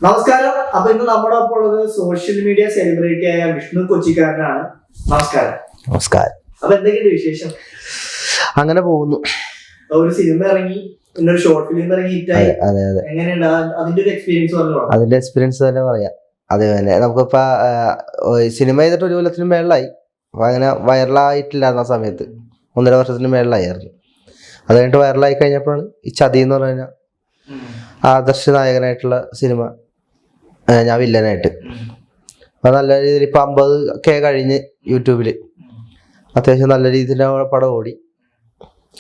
നമസ്കാരം. അപ്പൊ ഇന്ന് നമ്മുടെ ഒപ്പം ഉള്ളത് സോഷ്യൽ മീഡിയ സെലിബ്രിറ്റി ആയ വിഷ്ണു കൊച്ചിക്കാരനാണ്. നമസ്കാരം. നമസ്കാരം. അപ്പൊ എന്തൊക്കെയുണ്ട് വിശേഷം? അങ്ങനെ പോകുന്നു. ഒരു സിനിമ ഇറങ്ങി, പിന്നെ ഒരു ഷോർട്ട് ഫിലിം ഇറങ്ങി ഹിറ്റായി. എങ്ങനെയുണ്ട് അതിന്റെ ഒരു എക്സ്പീരിയൻസ് പറഞ്ഞു? അതിന്റെ എക്സ്പീരിയൻസ് തന്നെ പറയാം. അതേ തന്നെ നമുക്കിപ്പോ സിനിമ ചെയ്തിട്ട് 1 കൊല്ലത്തിന് മേളിലായി. അപ്പൊ അങ്ങനെ വൈറലായിട്ടില്ലായിരുന്ന സമയത്ത് 1.5 വർഷത്തിന് മേളിലായിരുന്നു. അത് കഴിഞ്ഞിട്ട് വൈറലായി കഴിഞ്ഞപ്പോഴാണ് ഈ ചതി എന്ന് പറഞ്ഞ ആദർശ നായകനായിട്ടുള്ള സിനിമ ഞാൻ വില്ലനായിട്ട്. അപ്പൊ നല്ല രീതിയിൽ ഇപ്പൊ 50K കഴിഞ്ഞ് യൂട്യൂബില് അത്യാവശ്യം നല്ല രീതിയിൽ പടം ഓടി.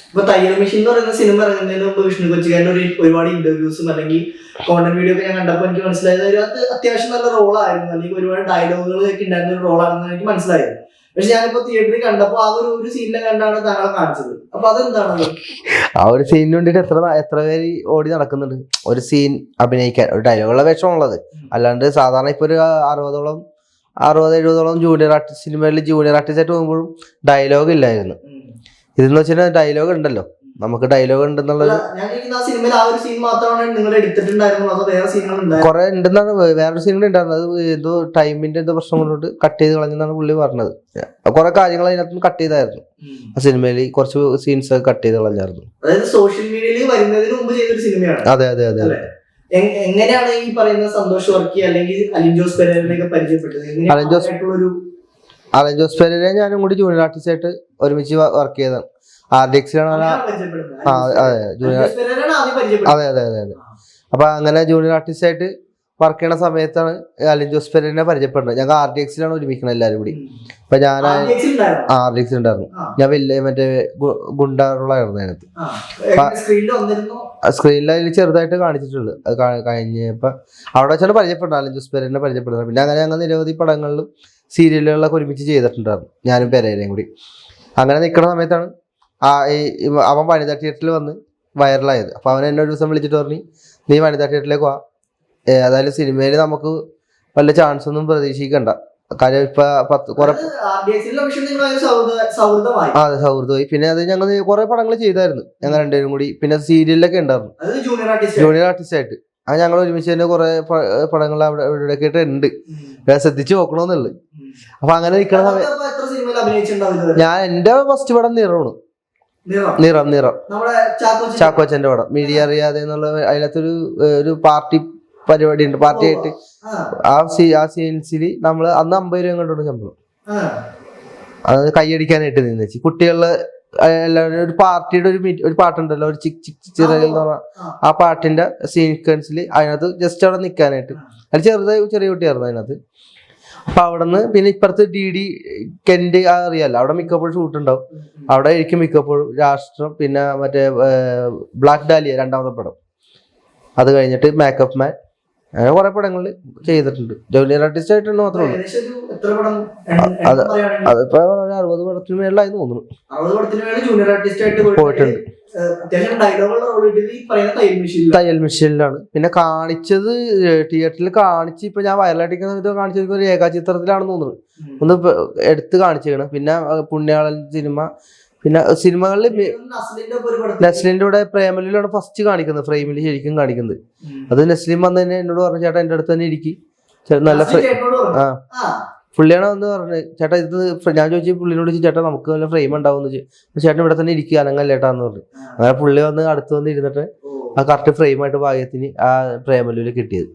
ഇപ്പൊ തയ്യൽ മെഷീൻ എന്ന് പറയുന്ന സിനിമ ഇറങ്ങുന്നതിന് മുമ്പ് വിഷ്ണു കൊച്ചിക്കാരൻ്റെ ഒരുപാട് ഇന്റർവ്യൂസും അല്ലെങ്കിൽ കോണ്ടന്റ് വീഡിയോ ഒക്കെ ഞാൻ കണ്ടപ്പോൾ എനിക്ക് മനസ്സിലായത് അത് അത്യാവശ്യം നല്ല റോളായിരുന്നു, അല്ലെങ്കിൽ ഒരുപാട് ഡയലോഗുകൾ ഒക്കെ ഉണ്ടായിരുന്ന ഒരു റോളാണെന്ന് എനിക്ക് മനസ്സിലായത്. പക്ഷെ ഞാനിപ്പോ തിയേറ്ററിൽ കണ്ടപ്പോ ആ ഒരു സീനിനെ കണ്ടാണ് താങ്കളെ കാണിച്ചത്. അപ്പൊ അതെന്താണ്? ആ ഒരു സീനിന് വേണ്ടിട്ട് എത്ര പേര് ഓടി നടക്കുന്നുണ്ട് ഒരു സീൻ അഭിനയിക്കാൻ. ഒരു ഡയലോഗുള്ള വേഷമുള്ളത്, അല്ലാണ്ട് സാധാരണ ഇപ്പൊ ഒരു 60-70 ജൂനിയർ ആർട്ടിസ്റ്റ് സിനിമയിൽ ജൂനിയർ ആർട്ടിസ്റ്റ് ആയിട്ട് പോകുമ്പോഴും ഡയലോഗ് ഇല്ലായിരുന്നു. ഇതെന്ന് വെച്ചാൽ ഡയലോഗ് ഉണ്ടല്ലോ, നമുക്ക് ഡയലോഗ് ഉണ്ടെന്നുള്ളത് കുറെ ഉണ്ടെന്നാണ്. വേറൊരു സീൻ കൂടെ ഉണ്ടായിരുന്നത്, അത് എന്തോ ടൈമിന്റെ എന്തോ പ്രശ്നം കൊണ്ടിട്ട് കട്ട് ചെയ്ത് കളഞ്ഞെന്നാണ് പുള്ളി പറഞ്ഞത്. കുറെ കാര്യങ്ങൾ അതിനകത്ത് കട്ട് ചെയ്തായിരുന്നു. ആ സിനിമയിൽ കുറച്ച് സീൻസ് ഒക്കെ കട്ട് ചെയ്ത് കളഞ്ഞായിരുന്നു. സോഷ്യൽ മീഡിയയിൽ വരുന്നതിന് മുമ്പ് ചെയ്തൊരു സിനിമയാണ്. അതെ അതെ അതെ. എങ്ങനെയാണ് ഈ പറയുന്ന സന്തോഷ് വർക്കി അല്ലെങ്കിൽ അലിൻ ജോസ് പെരേരയൊക്കെ പരിചയപ്പെട്ടത്? അലിൻ ജോസ് പെരേര ഞാനും കൂടി ജൂനിയർ ആർട്ടിസ്റ്റ് ആയിട്ട് ഒരുമിച്ച് വർക്ക് ചെയ്തതാണ്. RDXലാണ്. അതെ അതെ അതെ അതെ. അപ്പൊ അങ്ങനെ ജൂനിയർ ആർട്ടിസ്റ്റ് ആയിട്ട് വർക്ക് ചെയ്യണ സമയത്താണ് അലിൻ ജോസ് പെരേരനെ പരിചയപ്പെടുന്നത്. ഞങ്ങൾ RDXലാണ് ഒരുമിക്കുന്നത് എല്ലാവരും കൂടി. അപ്പൊ ഞാൻ RDX ഉണ്ടായിരുന്നു. ഞാൻ മറ്റേ ഗുണ്ടാറുള്ളായിരുന്നു അതിനകത്ത്. സ്ക്രീനിൽ അതിൽ ചെറുതായിട്ട് കാണിച്ചിട്ടുള്ളു. അത് കഴിഞ്ഞപ്പോ അവിടെ വെച്ചാണ് പരിചയപ്പെടുന്നത്, അലിൻ ജോസ് പെരേരനെ പരിചയപ്പെടുന്നത്. പിന്നെ അങ്ങനെ ഞങ്ങൾ നിരവധി പടങ്ങളിലും സീരിയലുകളിലൊക്കെ ഒരുമിച്ച് ചെയ്തിട്ടുണ്ടായിരുന്നു, ഞാനും പെരേരയും കൂടി. അങ്ങനെ നിൽക്കുന്ന സമയത്താണ് അവൻ വനിതാ തിയേറ്ററിൽ വന്ന് വൈറലായത്. അപ്പൊ അവൻ എന്നെ ഒരു ദിവസം വിളിച്ചിട്ട് പറഞ്ഞു, നീ വനിതാ തിയേറ്ററിലേക്ക് വാ, ഏതായാലും സിനിമയിൽ നമുക്ക് വല്ല ചാൻസ് ഒന്നും പ്രതീക്ഷിക്കണ്ട, കാര്യം ഇപ്പൊ അതെ സൗഹൃദമായി. പിന്നെ അത് ഞങ്ങൾ കുറെ പടങ്ങൾ ചെയ്തായിരുന്നു ഞങ്ങൾ രണ്ടുപേരും കൂടി. പിന്നെ സീരിയലിലൊക്കെ ഉണ്ടായിരുന്നു ജൂനിയർ ആർട്ടിസ്റ്റ് ആയിട്ട്. അത് ഞങ്ങൾ ഒരുമിച്ച് തന്നെ കുറെ പടങ്ങൾ അവിടെ ഇവിടെയൊക്കെ ആയിട്ട് ഉണ്ട്, ശ്രദ്ധിച്ചു നോക്കണമെന്നുള്ളു. അപ്പൊ അങ്ങനെ നിൽക്കണ സമയത്ത് ഞാൻ എന്റെ ഫസ്റ്റ് പടം നിറമാണ്. നിറം ചാക്കോച്ചന്റെ പടം, മിഴി അറിയാതെ എന്നുള്ള അതിനകത്തൊരു പാർട്ടി പരിപാടി ഉണ്ട്. പാർട്ടി ആയിട്ട് ആ സീൻസിൽ നമ്മള് അന്ന് 50 രൂപ കണ്ടോണ്ട് ശമ്പളം, അത് കൈയടിക്കാനായിട്ട് നിന്നേച്ച് കുട്ടികളെ എല്ലാവരും. ഒരു പാർട്ടിയുടെ ഒരു പാട്ടുണ്ടല്ലോ, ഒരു ചിക് ചിക് ചിറകിൽ എന്ന് പറഞ്ഞ ആ പാട്ടിന്റെ സീക്വൻസിൽ അതിനകത്ത് ജസ്റ്റ് അവിടെ നിൽക്കാനായിട്ട്. അത് ചെറിയ കുട്ടിയായിരുന്നു അതിനകത്ത്. അപ്പൊ അവിടെ നിന്ന് പിന്നെ ഇപ്പുറത്ത് DD കെന്റ് അറിയാലോ, അവിടെ മിക്കപ്പോഴും ഷൂട്ട് ഉണ്ടാവും. അവിടെ ആയിരിക്കും മിക്കപ്പോഴും രാഷ്ട്രം, പിന്നെ മറ്റേ ബ്ലാക്ക് ഡാലിയ 2ാമത്തെ പടം. അത് കഴിഞ്ഞിട്ട് മേക്കപ്പ് മാൻ, അങ്ങനെ കുറെ പടങ്ങളിൽ ചെയ്തിട്ടുണ്ട്. ജൂനിയർ ആർട്ടിസ്റ്റ് ആയിട്ടുണ്ട് മാത്രമേ ഉള്ളൂ. അതിപ്പോ 60 പടത്തിന് മേളിലായി തോന്നുന്നു പോയിട്ടുണ്ട്. തയ്യൽ മെഷീനിലാണ് പിന്നെ കാണിച്ചത്. തിയേറ്ററിൽ കാണിച്ച് ഇപ്പൊ ഞാൻ വയറിലായിട്ടിരിക്കുന്ന സമയത്ത് കാണിച്ചത് ഒരു ഏകാചിത്രത്തിലാണെന്ന് തോന്നുന്നു, ഒന്ന് എടുത്ത് കാണിച്ചേക്കണം. പിന്നെ പുണ്യാളൻ സിനിമ, പിന്നെ സിനിമകളിൽ നസ്ലിന്റെ കൂടെ പ്രേമലിലാണ് ഫസ്റ്റ് കാണിക്കുന്നത്, ഫ്രെയിമിൽ ശരിക്കും കാണിക്കുന്നത്. അത് നസ്ലിം വന്ന് തന്നെ എന്നോട് പറഞ്ഞു, ചേട്ടാ എന്റെ അടുത്ത് തന്നെ ഇരിക്കും, നല്ല പുള്ളിയാണ് വന്ന് പറഞ്ഞത്, ചേട്ടാ ഇത് ഞാൻ ചോദിച്ചു പുള്ളിനോട് ചോദിച്ചു, ചേട്ടാ നമുക്ക് നല്ല ഫ്രെയിം ഉണ്ടാവും ചോദിച്ചു. ചേട്ടൻ ഇവിടെ തന്നെ ഇരിക്കുക അനങ്ങല്ലേട്ടാന്ന് പറഞ്ഞു. അങ്ങനെ പുള്ളി വന്ന് അടുത്ത് വന്ന് ഇരുന്നിട്ട് ആ കറക്റ്റ് ഫ്രെയിമായിട്ട് ഭാഗ്യത്തിന് ആ പ്രേമലൂര് കിട്ടിയത്.